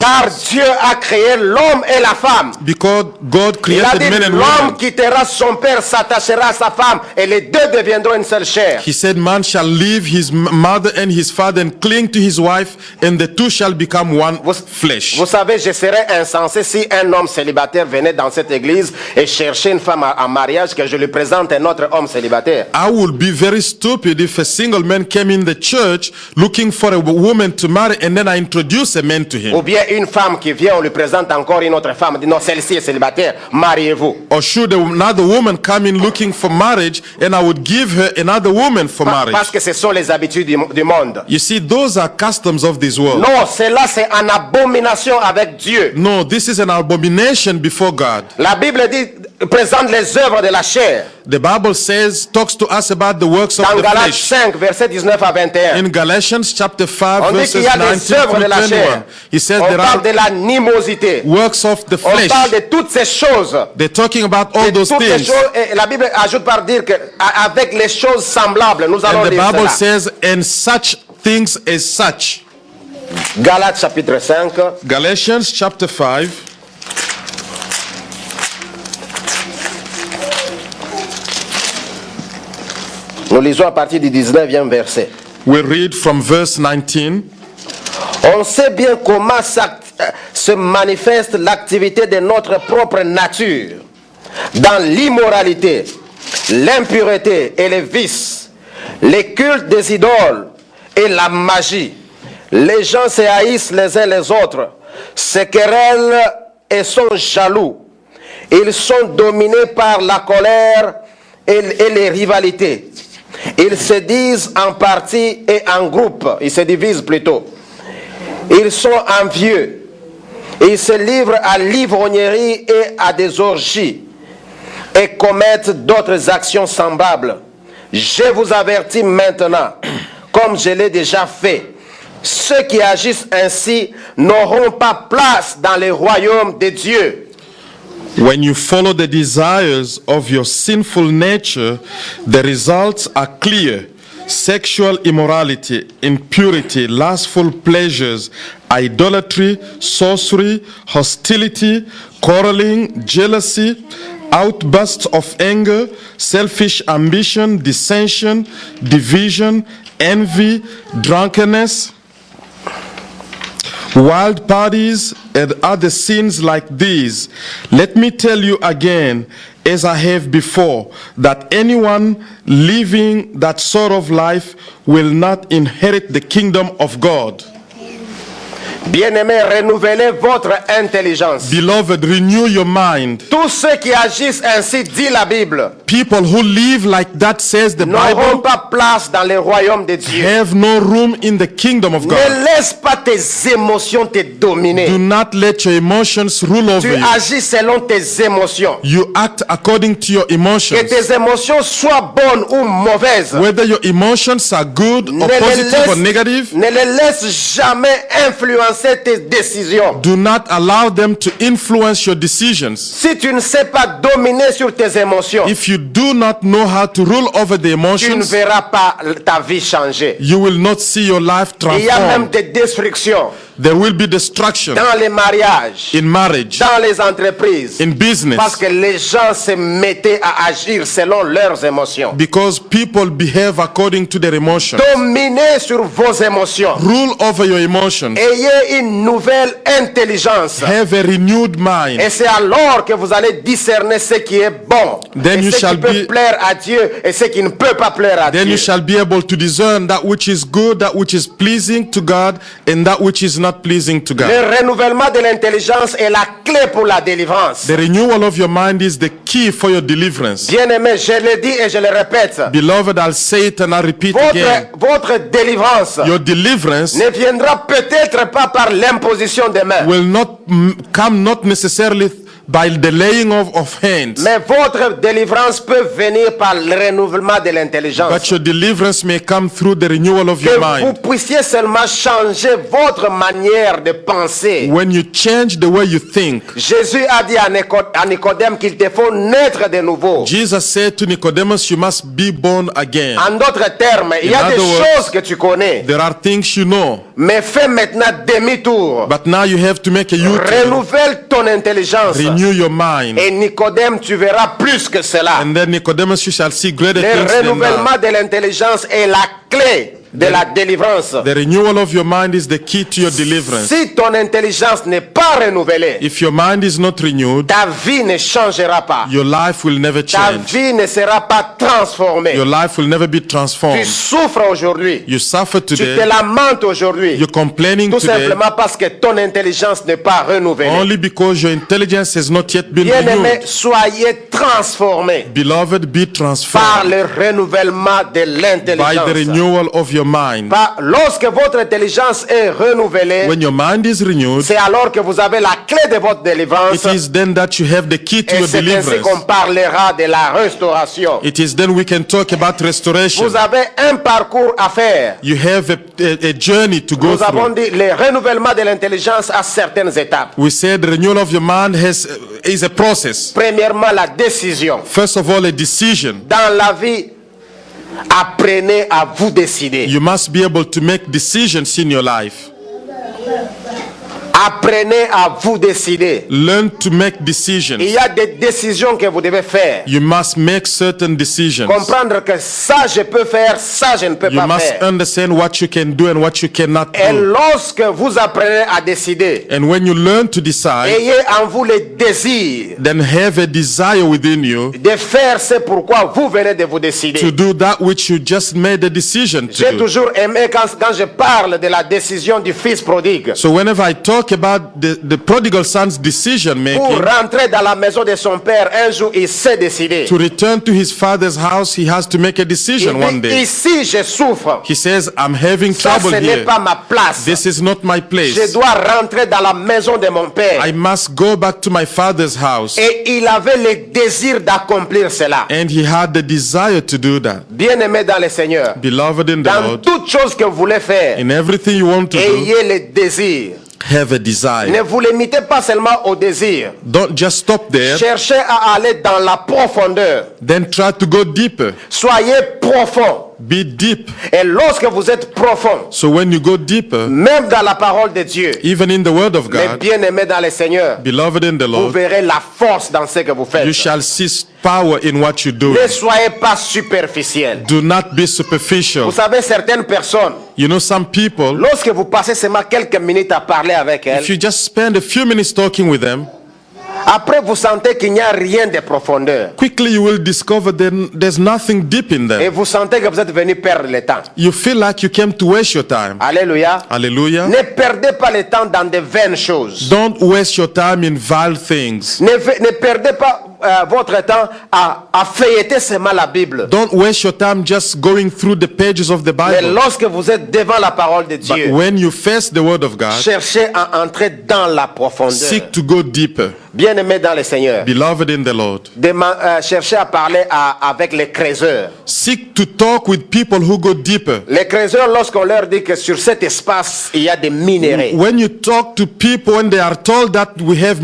Car Dieu a créé l'homme et la femme. Because God Il a created dit men and l'homme women. quittera son père, s'attachera à sa femme et les deux deviendront une seule chair. He said, man shall leave his mother and his father and cling to his wife, and the two shall become one flesh. Vous savez, je serais insensé si un homme célibataire venait dans cette église et cherchait une femme en mariage, que je lui présente un autre homme célibataire. I would be very stupid if a single man came in the church looking for a woman to marry, and then I introduce a man to him. Ou bien une femme qui vient, on lui présente encore une autre femme, dit non, celle-ci est célibataire, mariez-vous. Or should another woman come in looking for marriage, and I would give her another woman for marriage? Parce que ce sont les habitudes du monde. You see, those are customs of this world. Non, cela c'est en abomination avec Dieu. No, this is an abomination before God. La Bible dit, présente les œuvres de la chair. The Bible talks to us about the works of Dans the Galates flesh. 5, versets 19 à 21. In Galatians chapter 5, On dit verses qu'il y a 19 des œuvres de to la 21, chair. he says On there parle are de l'animosité. works of the On flesh. parle de toutes ces choses. They're talking about Et all those toutes ces things. choses, et la Bible ajoute par dire que avec les choses semblables, nous allons And the lire Bible cela. says, and such things as such. Galates chapitre 5. Galatians chapter 5. Nous lisons à partir du 19e verset. We read from verse 19. On sait bien comment se manifeste l'activité de notre propre nature dans l'immoralité, l'impureté et les vices, les cultes des idoles et la magie. Les gens se haïssent les uns les autres, se querellent et sont jaloux. Ils sont dominés par la colère et les rivalités. Ils se disent en partie et en groupe. Ils se divisent plutôt. Ils sont envieux. Ils se livrent à l'ivrognerie et à des orgies et commettent d'autres actions semblables. Je vous avertis maintenant, comme je l'ai déjà fait, ceux qui agissent ainsi n'auront pas place dans le royaume de Dieu. When you follow the desires of your sinful nature, the results are clear. Sexual immorality, impurity, lustful pleasures, idolatry, sorcery, hostility, quarreling, jealousy, outbursts of anger, selfish ambition, dissension, division, envy, drunkenness, wild parties, and other sins like these. Let me tell you again, as I have before, that anyone living that sort of life will not inherit the kingdom of God. Bien-aimés, renouvelez votre intelligence. Beloved, renew your mind. Tous ceux qui agissent ainsi, dit la Bible, People who live like that, says the n'auront Bible, pas place dans le royaume de Dieu. have no room in the kingdom of God. Ne laisse pas tes émotions te dominer. Do not let your emotions rule over Tu you. agis selon tes émotions. You act according to your Que emotions. tes émotions soient bonnes ou mauvaises, Whether your emotions are good or positive or negative, ne les laisse jamais influencer tes décisions. do not allow them to influence your decisions. Si tu ne sais pas dominer sur tes émotions, If you do not know how to rule over the tu ne emotions, verras pas ta vie changer. you will not see your life Il y a même transform. des destructions There will be destruction dans les mariages, in marriage, dans les entreprises, in business, parce que les gens se mettaient à agir selon leurs émotions. because people behave according to their emotions. Dominez sur vos émotions. Rule over your emotions. Ayez une nouvelle intelligence. Have a renewed mind. Et c'est alors que vous allez discerner ce qui est bon, Then et you ce qui shall peut be- plaire à Dieu et ce qui ne peut pas plaire à Then Dieu. you shall be able to discern that which is good, that which is pleasing to God, and that which is not pleasing to God. Le renouvellement de l'intelligence est la clé pour la délivrance. The renewal of your mind is the key for your deliverance. Bien-aimé, je le dis et je le répète. Beloved, I'll say it and I repeat again. Votre délivrance Your deliverance ne viendra peut-être pas par l'imposition des mains, will not come not necessarily by the laying of hands. Mais votre délivrance peut venir par le renouvellement de l'intelligence. But your deliverance may come through the renewal of your Que vous mind. puissiez seulement changer votre manière de penser. When you change the way you think. Jésus a dit à Nicodème qu'il te faut naître de nouveau. Jesus said to Nicodemus, you must be born again. En d'autres termes, il y a In des other words, choses que tu connais, There are things you know, mais fais maintenant demi-tour. but now you have to make a U-turn. Renouvelle ton intelligence. Renew your mind. Et Nicodème, tu verras plus que cela. And then Nicodemus, you shall see greater Le things than that. renouvellement de l'intelligence est la clé de la délivrance. The renewal of your mind is the key to your deliverance. Si ton intelligence n'est pas renouvelée, If your mind is not renewed, ta vie ne changera pas. your life will never Ta change. vie ne sera pas transformée. Your life will never be Tu transformed. souffres aujourd'hui. You suffer Tu te today. lamentes aujourd'hui. You're complaining Tout today simplement parce que ton intelligence n'est pas renouvelée. only because your intelligence has not yet been Bien-aimés, renewed. soyez transformés Beloved, be par transformed le renouvellement de by the l'intelligence. renewal of your mind. Lorsque votre intelligence est renouvelée, When your mind is renewed, c'est alors que vous avez la clé de votre délivrance. it is then that you have the key to Et your c'est ainsi deliverance. qu'on parlera de la restauration. It is then we can talk about restoration. Vous avez un parcours à faire. You have a journey to go Nous avons through. dit le renouvellement de l'intelligence à certaines étapes. We said the renewal of your mind is a process. Premièrement, la décision. First of all, a decision. Dans la vie, apprenez à vous décider. You must be able to make decisions in your life. Apprenez à vous décider. Learn to make decisions. Il y a des décisions que vous devez faire. You must make certain decisions. Comprendre que ça je peux faire, ça je ne peux You pas must faire. understand what you can do and what you cannot Et do. lorsque vous apprenez à décider, And when you learn to decide, ayez en vous le désir then have a desire within you de faire ce pourquoi vous venez de vous to décider. do that which you just made a decision to J'ai do. toujours aimé quand je parle de la décision du fils prodigue. So whenever I talk about the prodigal son's decision Pour making, rentrer dans la maison de son père, un jour il s'est décidé. to return to his father's house, he has to make a decision one Il dit, day. ici je souffre. He says, I'm having Ça, trouble ce n'est here. pas ma place. This is not my Je place. dois rentrer dans la maison de mon père. I must go back to my father's house. Et il avait le désir d'accomplir cela. And he had the desire to do that. Bien-aimé dans le Seigneur, Beloved in the dans Lord, toute chose que vous voulez faire, in everything you want to do, ayez le désir. have a Ne desire. vous limitez pas seulement au désir. Don't just stop there, Cherchez à aller dans la profondeur. then try to go deeper. Soyez profond. Be deep. Et lorsque vous êtes profond, So when you go deeper, même dans la parole de Dieu, even in the word of mais God, bien-aimés dans le Seigneur, beloved in the vous Lord, verrez la force dans ce que vous faites. you shall see power in what you do. Ne soyez pas superficiel. Do not be superficial. Vous savez, certaines personnes, You know, some people, lorsque vous passez seulement quelques minutes à parler avec elles, if you just spend a few minutes talking with them, après vous sentez qu'il n'y a rien de profondeur. quickly you will discover that there's nothing deep in Et them. vous sentez que vous êtes venu perdre le temps. You feel like you came to waste your time. Alléluia. Hallelujah. Ne perdez pas le temps dans de vaines choses. Don't waste your time in vile things. Ne perdez pas votre temps à feuilleter seulement la Bible. Don't waste your time just going through the pages of the Mais Bible. lorsque vous êtes devant la parole de But Dieu, when you face the word of God, cherchez à entrer dans la profondeur. seek to go deeper. Bien-aimé dans le Seigneur, Beloved in the Lord, cherchez à parler avec les creuseurs. seek to talk with people who go deeper. Les creuseurs, lorsqu'on leur dit que sur cet espace, il y a des minéraux. When you talk to people, when they are told that we have